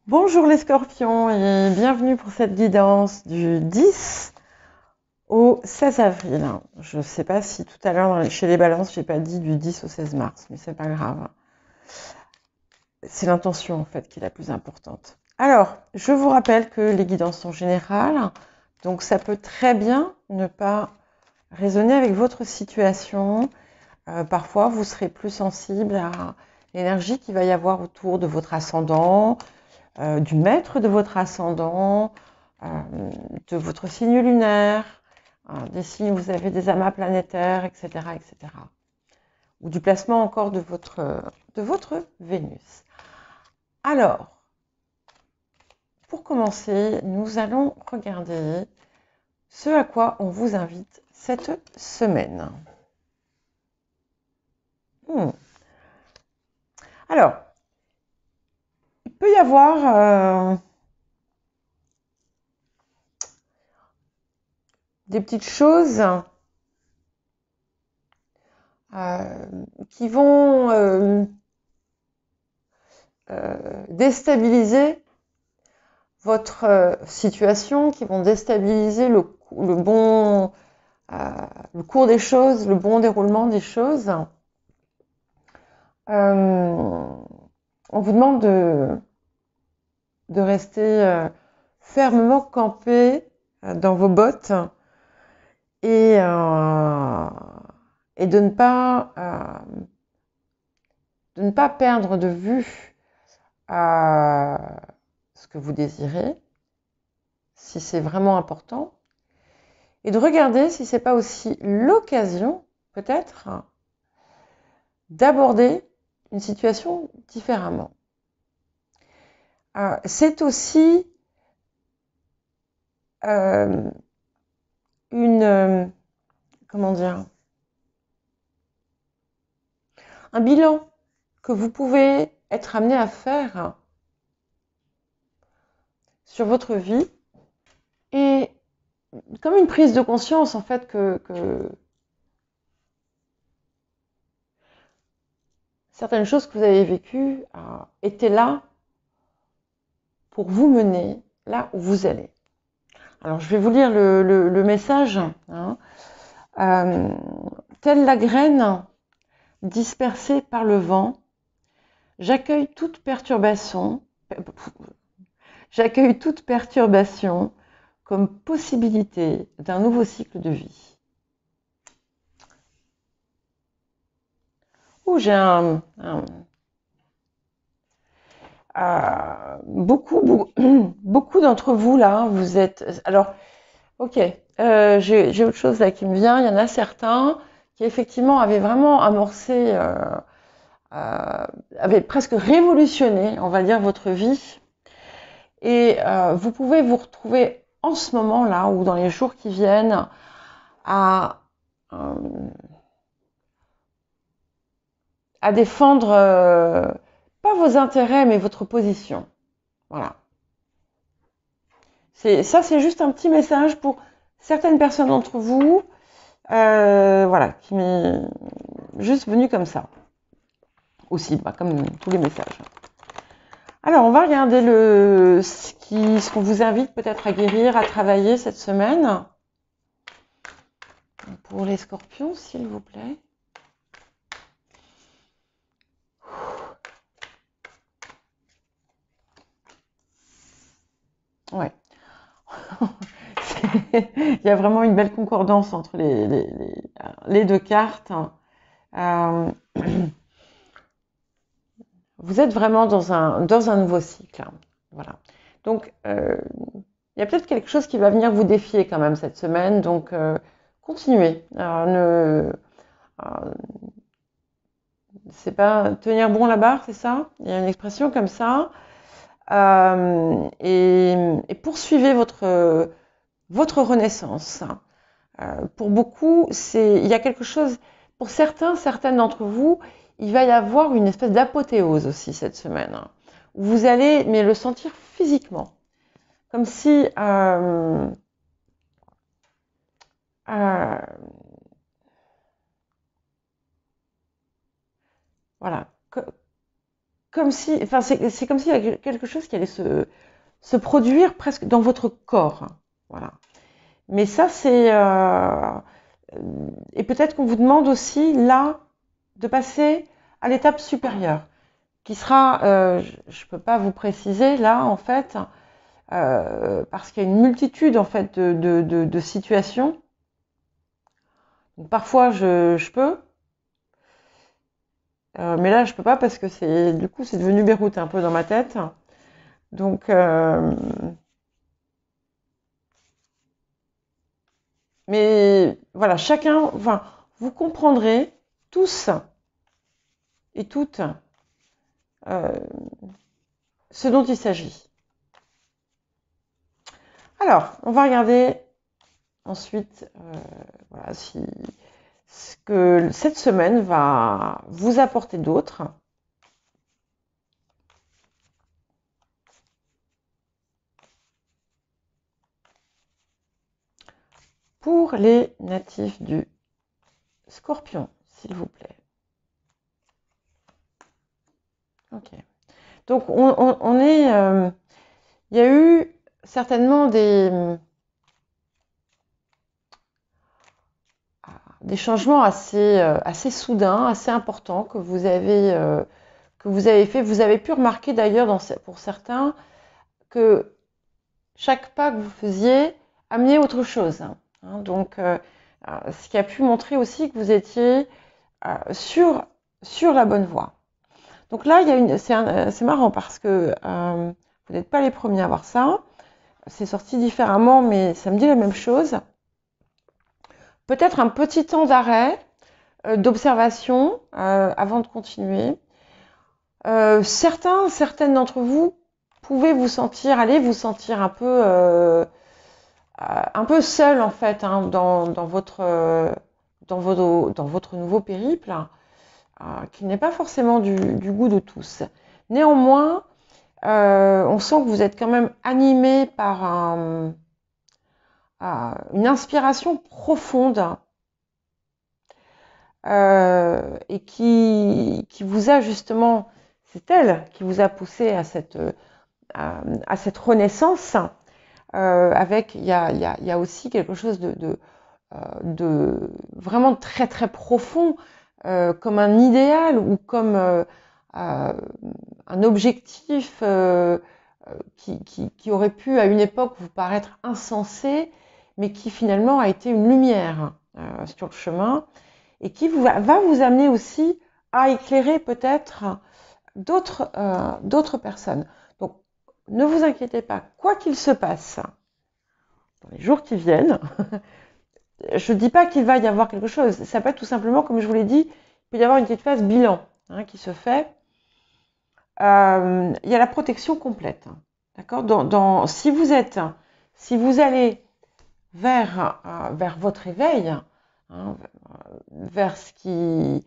Bonjour les scorpions et bienvenue pour cette guidance du 10 au 16 avril. Je ne sais pas si tout à l'heure chez les balances, j'ai pas dit du 10 au 16 mars, mais c'est pas grave. C'est l'intention en fait qui est la plus importante. Alors, je vous rappelle que les guidances sont générales, donc ça peut très bien ne pas résonner avec votre situation. Parfois, vous serez plus sensible à l'énergie qu'il va y avoir autour de votre ascendant, du maître de votre ascendant, de votre signe lunaire, des signes où vous avez des amas planétaires, etc., etc. Ou du placement encore de votre Vénus. Alors, pour commencer, nous allons regarder ce à quoi on vous invite cette semaine. Alors, il peut y avoir des petites choses qui vont déstabiliser votre situation, qui vont déstabiliser le cours des choses, le bon déroulement des choses. On vous demande de rester fermement campé dans vos bottes et de ne pas perdre de vue ce que vous désirez, si c'est vraiment important, et de regarder si c'est pas aussi l'occasion, peut-être, d'aborder une situation différemment. C'est aussi comment dire, un bilan que vous pouvez être amené à faire sur votre vie et comme une prise de conscience en fait que certaines choses que vous avez vécues étaient là pour vous mener là où vous allez. Alors je vais vous lire le message. Telle la graine dispersée par le vent, j'accueille toute perturbation comme possibilité d'un nouveau cycle de vie. J'ai beaucoup d'entre vous là, vous êtes. Alors, ok, j'ai autre chose là qui me vient. Il y en a certains qui effectivement avaient vraiment amorcé, avaient presque révolutionné, on va dire, votre vie. Et vous pouvez vous retrouver en ce moment là ou dans les jours qui viennent à défendre pas vos intérêts mais votre position. Voilà. C'est juste un petit message pour certaines personnes d'entre vous, voilà, qui m'est juste venu comme ça. Aussi, comme tous les messages. Alors, on va regarder ce qu'on vous invite peut-être à guérir, à travailler cette semaine. Pour les scorpions, s'il vous plaît. Ouais. Il y a vraiment une belle concordance entre les deux cartes. Vous êtes vraiment dans un nouveau cycle. Voilà. Donc, il y a peut-être quelque chose qui va venir vous défier quand même cette semaine. Donc, continuez. C'est pas tenir bon la barre, c'est ça? Il y a une expression comme ça. Et poursuivez votre renaissance. Pour beaucoup, il y a quelque chose, pour certaines d'entre vous, il va y avoir une espèce d'apothéose aussi cette semaine. Où vous allez mais le sentir physiquement. Comme si voilà, comme si, enfin, c'est comme s'il y a quelque chose qui allait se produire presque dans votre corps. Voilà. Mais ça, et peut-être qu'on vous demande aussi, là, de passer à l'étape supérieure, qui sera, je ne peux pas vous préciser, là, en fait, parce qu'il y a une multitude, en fait, de situations. Donc, parfois, je peux, mais là, je peux pas parce que du coup, c'est devenu Beyrouth un peu dans ma tête. Donc, mais voilà, chacun, enfin, vous comprendrez tous et toutes euh, ce dont il s'agit. Alors, on va regarder ensuite voilà, ce que cette semaine va vous apporter d'autre. Pour les natifs du Scorpion, s'il vous plaît. Ok. Donc, on est... il y a eu certainement des changements assez soudains, assez importants que vous avez fait. Vous avez pu remarquer d'ailleurs pour certains que chaque pas que vous faisiez amenait autre chose. Hein. Donc, ce qui a pu montrer aussi que vous étiez sur la bonne voie. Donc là, c'est marrant parce que vous n'êtes pas les premiers à voir ça. C'est sorti différemment, mais ça me dit la même chose. Peut-être un petit temps d'arrêt, d'observation avant de continuer. Certaines d'entre vous pouvez vous sentir un peu seul en fait hein, dans votre nouveau périple, qui n'est pas forcément du goût de tous. Néanmoins, on sent que vous êtes quand même animé par une inspiration profonde et qui vous a justement, c'est elle qui vous a poussé à cette renaissance. Il y a aussi quelque chose de vraiment très très profond, comme un idéal ou comme un objectif qui aurait pu à une époque vous paraître insensé, mais qui finalement a été une lumière sur le chemin et qui va vous amener aussi à éclairer peut-être d'autres personnes. Donc, ne vous inquiétez pas, quoi qu'il se passe dans les jours qui viennent, je ne dis pas qu'il va y avoir quelque chose. Ça peut être tout simplement, comme je vous l'ai dit, il peut y avoir une petite phase bilan qui se fait. Il y a la protection complète. D'accord. Si vous allez vers votre éveil, vers ce qui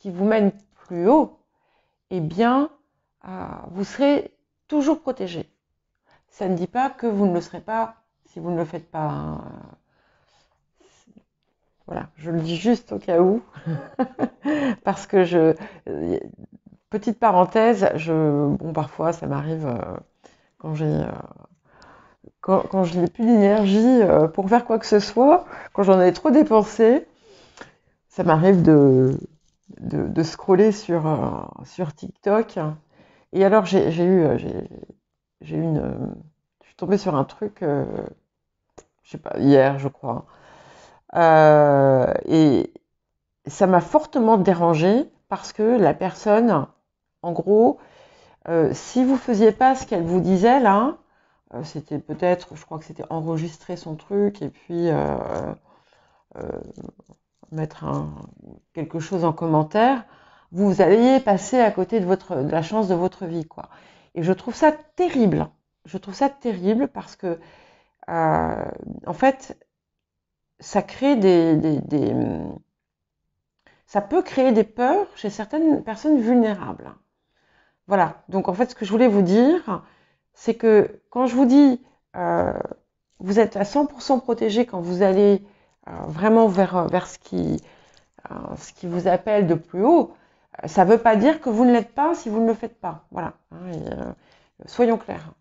vous mène plus haut, eh bien, vous serez toujours protégé. Ça ne dit pas que vous ne le serez pas si vous ne le faites pas. Hein. Voilà, je le dis juste au cas où, parce que petite parenthèse, parfois ça m'arrive quand je n'ai plus d'énergie pour faire quoi que ce soit, quand j'en ai trop dépensé, ça m'arrive de scroller sur TikTok. Et alors je suis tombée sur un truc, je sais pas, hier je crois. Et ça m'a fortement dérangée parce que la personne, en gros, si vous faisiez pas ce qu'elle vous disait là, c'était peut-être, je crois que c'était enregistrer son truc et puis mettre quelque chose en commentaire, vous alliez passer à côté de la chance de votre vie, quoi. Et je trouve ça terrible. Je trouve ça terrible parce que, en fait, ça crée ça peut créer des peurs chez certaines personnes vulnérables. Voilà. Donc, en fait, ce que je voulais vous dire, c'est que quand je vous dis, vous êtes à 100% protégé quand vous allez vraiment vers ce qui vous appelle de plus haut, Ça ne veut pas dire que vous ne l'êtes pas si vous ne le faites pas. Voilà. Soyons clairs.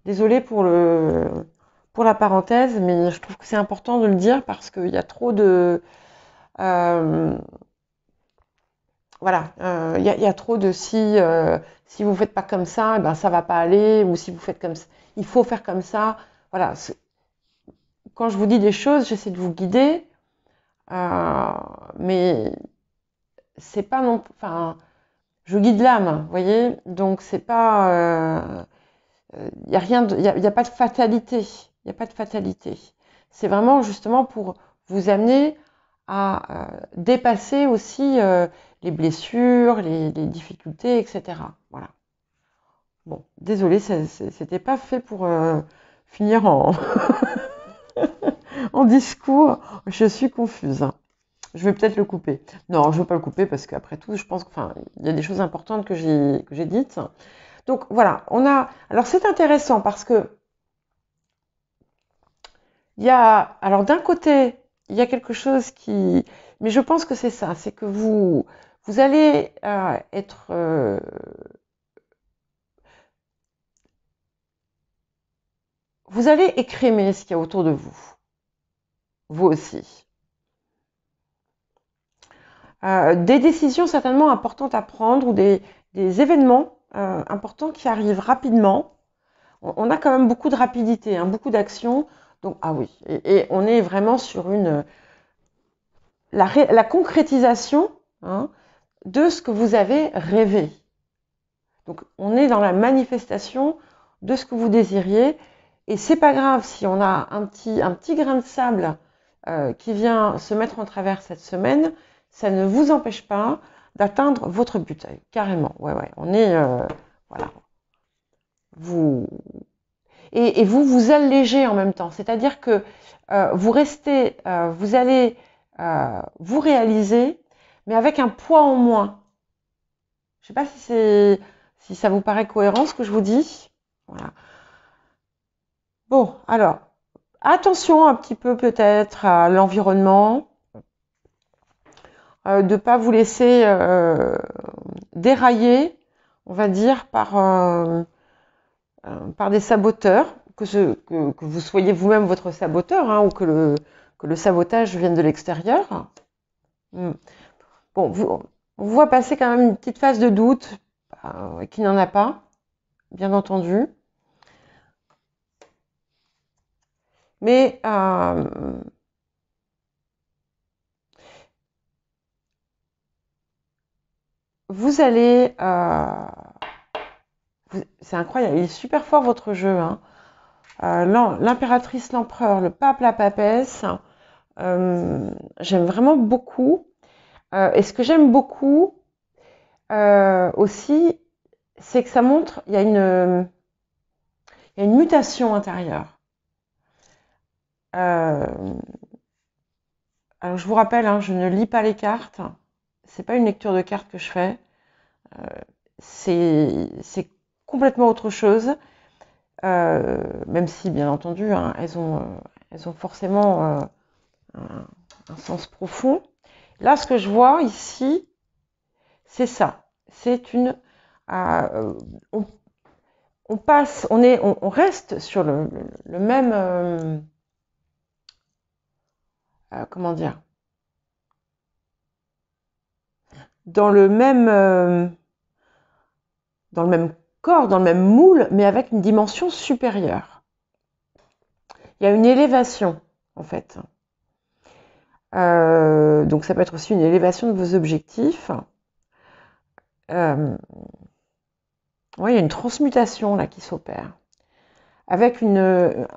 Désolée pour la parenthèse, mais je trouve que c'est important de le dire parce qu'il y a trop de... voilà, il y a trop de si vous faites pas comme ça, eh ben ça va pas aller, ou si vous faites comme ça, il faut faire comme ça. Voilà. Quand je vous dis des choses, j'essaie de vous guider, mais c'est pas non, enfin, je guide l'âme, vous voyez. Donc c'est pas, il y a rien, il y a pas de fatalité, il y a pas de fatalité. C'est vraiment justement pour vous amener à dépasser aussi les blessures, les difficultés, etc. Voilà. Bon, désolé, c'était pas fait pour finir en, en discours. Je suis confuse. Je vais peut-être le couper. Non, je ne veux pas le couper parce qu'après tout, je pense qu'il y a des choses importantes que j'ai dites. Donc voilà, alors c'est intéressant parce que alors d'un côté, il y a quelque chose qui, mais je pense que c'est ça, c'est que vous allez être, vous allez écrémer ce qu'il y a autour de vous aussi. Des décisions certainement importantes à prendre ou des événements importants qui arrivent rapidement. On a quand même beaucoup de rapidité, hein, beaucoup d'action. Donc, ah oui, et on est vraiment sur la concrétisation, hein, de ce que vous avez rêvé. Donc, on est dans la manifestation de ce que vous désiriez. Et c'est pas grave si on a un petit grain de sable qui vient se mettre en travers cette semaine, ça ne vous empêche pas d'atteindre votre but. Carrément, ouais, on est, voilà. Et vous allégez en même temps. C'est-à-dire que vous restez, vous allez vous réaliser, mais avec un poids en moins. Je ne sais pas si ça vous paraît cohérent ce que je vous dis. Voilà. Bon, alors, attention un petit peu peut-être à l'environnement, de ne pas vous laisser dérailler, on va dire, par des saboteurs, que vous soyez vous-même votre saboteur, hein, ou que le sabotage vienne de l'extérieur. Bon, on voit passer quand même une petite phase de doute, qui n'en a pas, bien entendu. Mais vous allez... c'est incroyable, il est super fort votre jeu, hein. L'impératrice, l'empereur, le pape, la papesse, j'aime vraiment beaucoup. Et ce que j'aime beaucoup aussi, c'est que ça montre, il y a une mutation intérieure. Alors je vous rappelle, hein, je ne lis pas les cartes. C'est pas une lecture de cartes que je fais. C'est complètement autre chose. Même si, bien entendu, hein, elles ont forcément un sens profond. Là, ce que je vois ici, c'est ça. C'est une... on passe, on reste sur le même... comment dire, dans le même corps, dans le même moule, mais avec une dimension supérieure. Il y a une élévation, en fait. Donc ça peut être aussi une élévation de vos objectifs. Ouais, il y a une transmutation là qui s'opère, avec une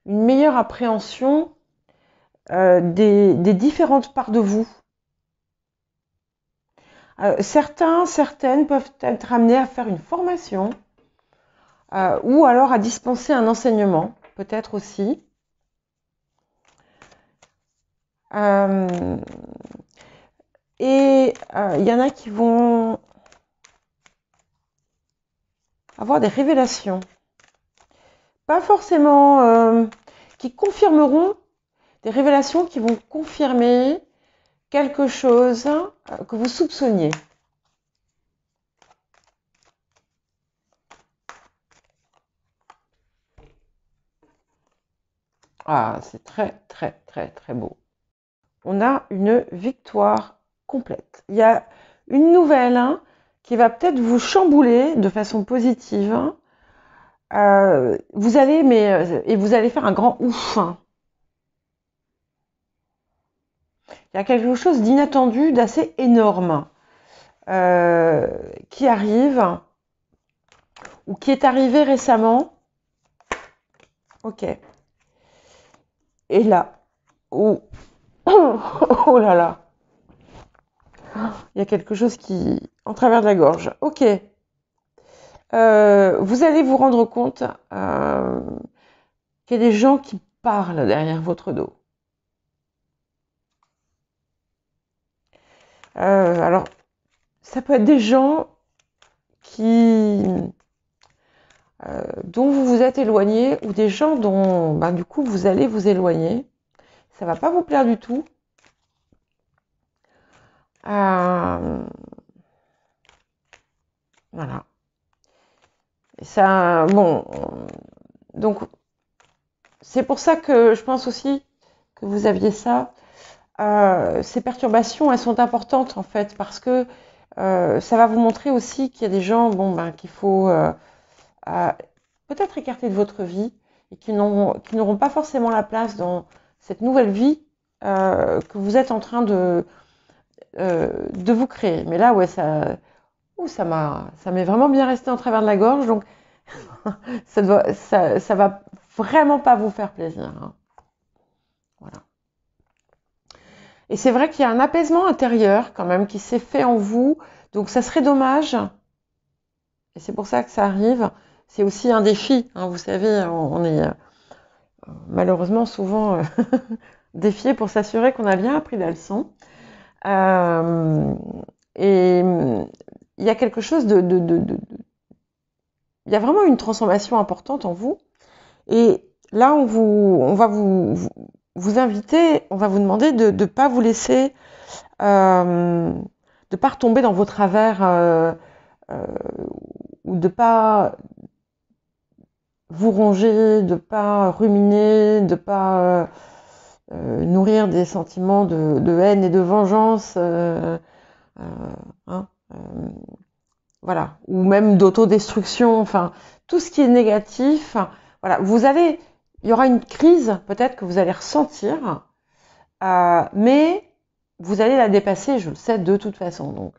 meilleure appréhension des différentes parts de vous. Certaines peuvent être amenées à faire une formation ou alors à dispenser un enseignement, peut-être aussi. Et il y en a qui vont avoir des révélations. Pas forcément qui confirmeront, des révélations qui vont confirmer quelque chose que vous soupçonniez. Ah, c'est très, très, très, très beau. On a une victoire complète. Il y a une nouvelle qui va peut-être vous chambouler de façon positive. Vous allez, et vous allez faire un grand ouf. Il y a quelque chose d'inattendu, d'assez énorme qui arrive ou qui est arrivé récemment. Ok. Et là, oh, oh là là, il y a quelque chose qui en travers de la gorge. Ok. Vous allez vous rendre compte qu'il y a des gens qui parlent derrière votre dos. Alors, ça peut être des gens dont vous vous êtes éloigné ou des gens dont, du coup, vous allez vous éloigner. Ça va pas vous plaire du tout. Voilà. Et ça, bon, donc c'est pour ça que je pense aussi que vous aviez ça. Ces perturbations, elles sont importantes en fait parce que ça va vous montrer aussi qu'il y a des gens, qu'il faut peut-être écarter de votre vie et qui n'auront pas forcément la place dans cette nouvelle vie que vous êtes en train de vous créer. Mais là, ouais, ça m'est vraiment bien resté en travers de la gorge, donc ça va vraiment pas vous faire plaisir. Voilà. Et c'est vrai qu'il y a un apaisement intérieur quand même qui s'est fait en vous, donc ça serait dommage. Et c'est pour ça que ça arrive. C'est aussi un défi, vous savez, on est malheureusement souvent défié pour s'assurer qu'on a bien appris la leçon. Et il y a quelque chose il y a vraiment une transformation importante en vous. Et là, on va vous inviter, on va vous demander de ne pas vous laisser, de pas retomber dans vos travers ou de pas vous ronger, de pas ruminer, de pas nourrir des sentiments de haine et de vengeance, voilà, ou même d'autodestruction, enfin tout ce qui est négatif. Voilà, il y aura une crise peut-être que vous allez ressentir, mais vous allez la dépasser, je le sais de toute façon, donc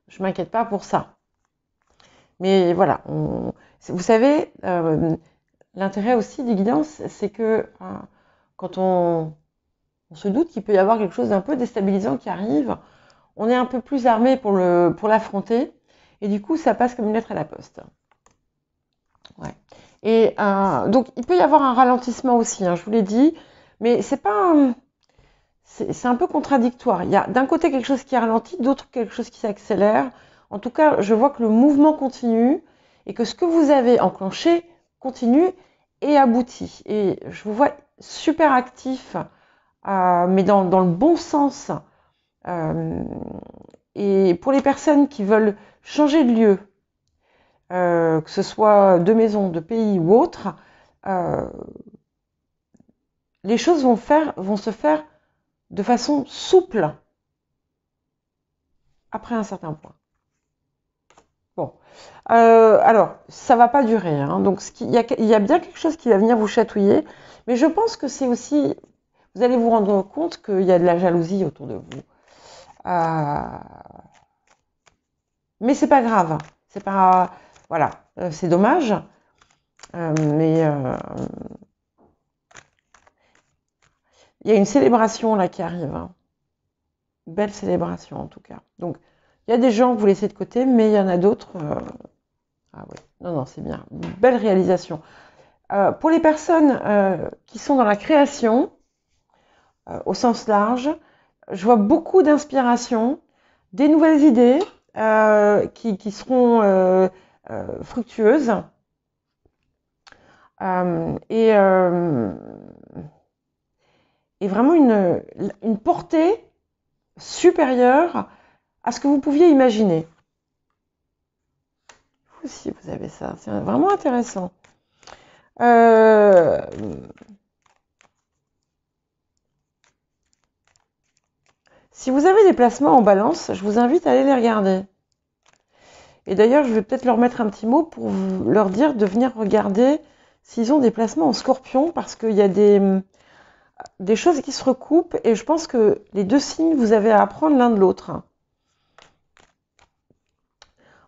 je m'inquiète pas pour ça. Mais voilà, vous savez, l'intérêt aussi des guidances, c'est que quand on se doute qu'il peut y avoir quelque chose d'un peu déstabilisant qui arrive, on est un peu plus armé pour l'affronter, et du coup, ça passe comme une lettre à la poste. Ouais. Et donc, il peut y avoir un ralentissement aussi, je vous l'ai dit, mais c'est pas c'est un peu contradictoire. Il y a d'un côté quelque chose qui ralentit, d'autre quelque chose qui s'accélère. En tout cas, je vois que le mouvement continue et que ce que vous avez enclenché continue et aboutit. Et je vous vois super actif, mais dans le bon sens. Et pour les personnes qui veulent changer de lieu, que ce soit de maison, de pays ou autre, les choses vont se faire de façon souple après un certain point. Bon, alors ça va pas durer, donc il y a bien quelque chose qui va venir vous chatouiller, mais je pense que c'est aussi, vous allez vous rendre compte qu'il y a de la jalousie autour de vous. Mais c'est pas grave, c'est pas, voilà, c'est dommage, mais il y a une célébration là qui arrive, belle célébration en tout cas. Donc il y a des gens que vous laissez de côté, mais il y en a d'autres. Ah oui, non, c'est bien, belle réalisation. Pour les personnes qui sont dans la création, au sens large, je vois beaucoup d'inspiration, des nouvelles idées qui seront fructueuses. Et vraiment une portée supérieur à ce que vous pouviez imaginer. Vous aussi, vous avez ça. C'est vraiment intéressant. Si vous avez des placements en balance, je vous invite à aller les regarder. Et d'ailleurs, je vais peut-être leur mettre un petit mot pour leur dire de venir regarder s'ils ont des placements en scorpion, parce qu'il y a des choses qui se recoupent, et je pense que les deux signes, vous avez à apprendre l'un de l'autre.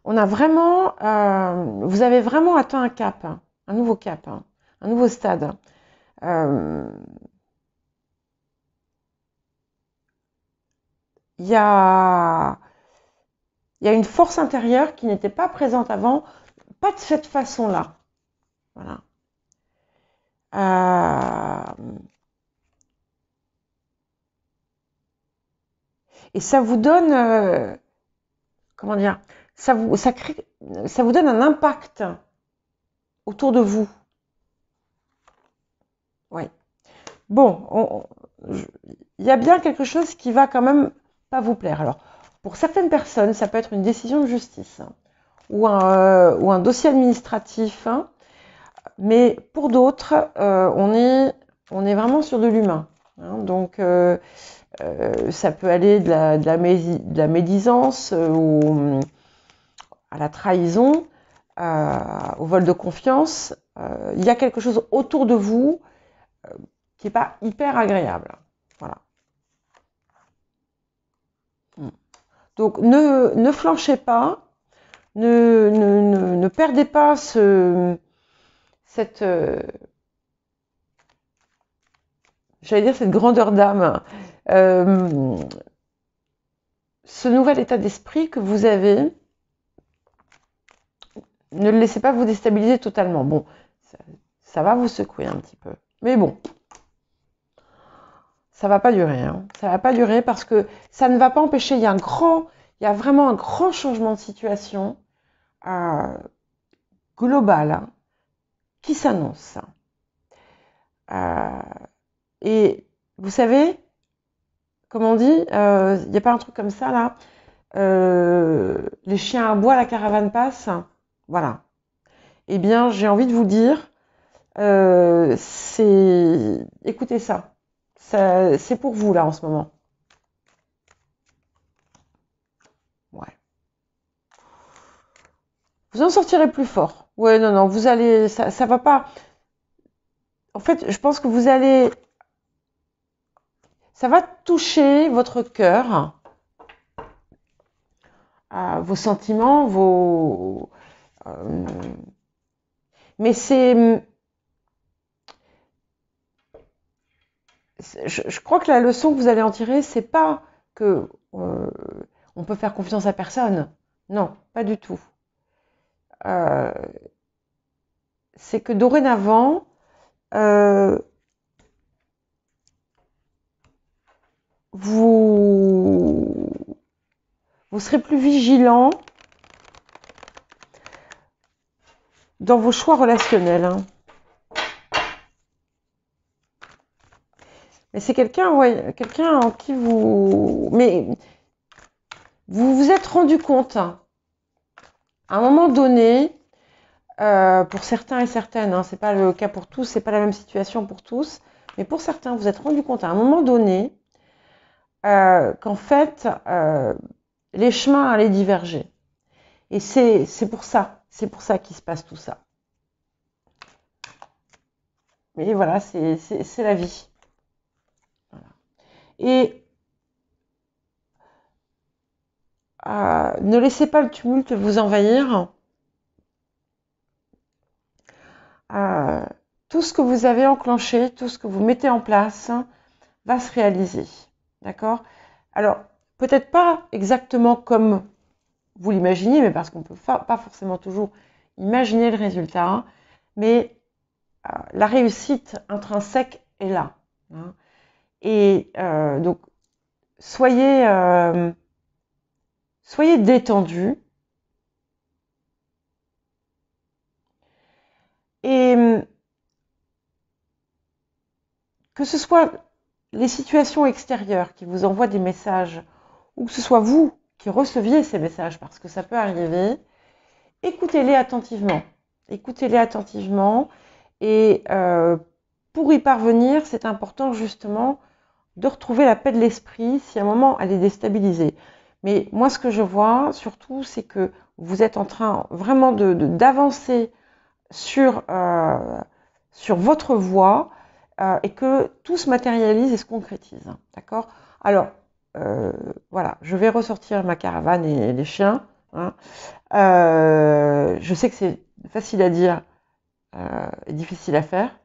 On a vraiment, vous avez vraiment atteint un cap, un nouveau cap, un nouveau stade. Il y a une force intérieure qui n'était pas présente avant, pas de cette façon-là. Voilà. Et ça vous donne, comment dire, ça vous donne un impact autour de vous. Oui. Bon, il y a bien quelque chose qui va quand même pas vous plaire. Alors, pour certaines personnes, ça peut être une décision de justice ou un dossier administratif, mais pour d'autres, on est vraiment sur de l'humain. Donc, ça peut aller de la médisance ou à la trahison, au vol de confiance. Il y a quelque chose autour de vous qui n'est pas hyper agréable. Voilà. Donc, ne flanchez pas, ne perdez pas cette, j'allais dire cette grandeur d'âme, ce nouvel état d'esprit que vous avez. Ne le laissez pas vous déstabiliser totalement. Bon, ça va vous secouer un petit peu. Mais bon, ça va pas durer. Ça va pas durer parce que ça ne va pas empêcher. Il y a vraiment un grand changement de situation global qui s'annonce. Et vous savez, comme on dit, il n'y a pas un truc comme ça là. Les chiens aboient, la caravane passe. Voilà. Eh bien, j'ai envie de vous dire, écoutez ça. C'est pour vous là en ce moment. Ouais. Vous en sortirez plus fort. Ouais, non, vous allez, ça va pas. En fait, je pense que ça va toucher votre cœur, vos sentiments, mais je crois que la leçon que vous allez en tirer, c'est pas que on peut faire confiance à personne. Non, pas du tout. C'est que dorénavant, vous serez plus vigilant dans vos choix relationnels. Mais c'est quelqu'un en qui mais vous vous êtes rendu compte, à un moment donné, pour certains et certaines, c'est pas le cas pour tous, c'est pas la même situation pour tous, mais pour certains, vous vous êtes rendu compte à un moment donné qu'en fait, les chemins allaient diverger. Et c'est pour ça qu'il se passe tout ça. Mais voilà, c'est la vie. Voilà. Et ne laissez pas le tumulte vous envahir. Tout ce que vous avez enclenché, tout ce que vous mettez en place va se réaliser. D'accord? Alors, peut-être pas exactement comme vous l'imaginez, mais parce qu'on ne peut pas forcément toujours imaginer le résultat, mais la réussite intrinsèque est là. Et donc, soyez détendu. Et que ce soit les situations extérieures qui vous envoient des messages ou que ce soit vous qui receviez ces messages, parce que ça peut arriver, écoutez-les attentivement. Écoutez-les attentivement. Et pour y parvenir, c'est important justement de retrouver la paix de l'esprit si à un moment elle est déstabilisée. Mais moi, ce que je vois surtout, c'est que vous êtes en train vraiment d'avancer sur votre voie et que tout se matérialise et se concrétise. D'accord? Alors, voilà, je vais ressortir ma caravane et les chiens. Hein. Je sais que c'est facile à dire et difficile à faire.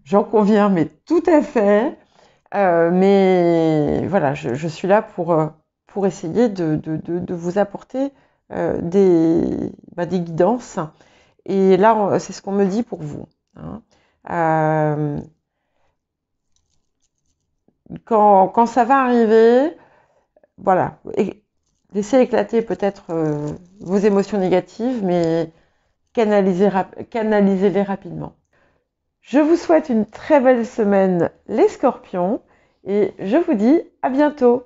J'en conviens, mais tout à fait. Mais voilà, je suis là pour essayer de vous apporter des guidances. Et là, c'est ce qu'on me dit pour vous. Hein. Quand ça va arriver, voilà, laissez éclater peut-être vos émotions négatives, mais canalisez-les rapidement. Je vous souhaite une très belle semaine, les scorpions, et je vous dis à bientôt.